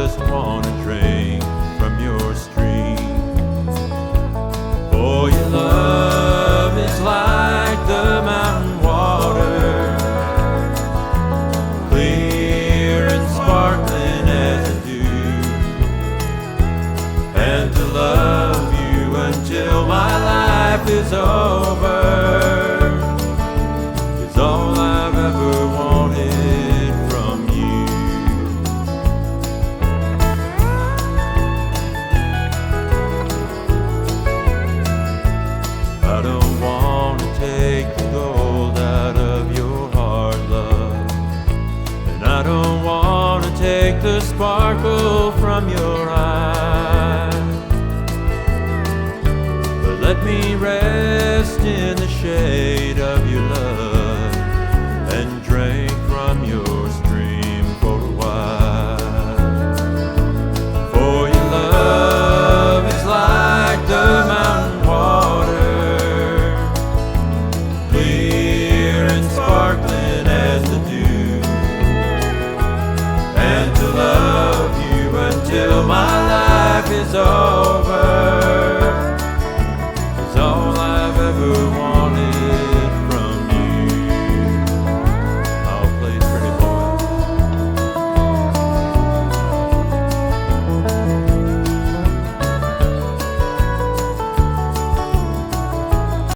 just want to drink from your stream. For your love is like the mountain water, clear and sparkling as a dew. And to love you until my life is over is all I've ever wanted from you. I don't want to take the gold out of your heart, love, and I don't want to take the sparkle from your eyes. But let me rest in the shade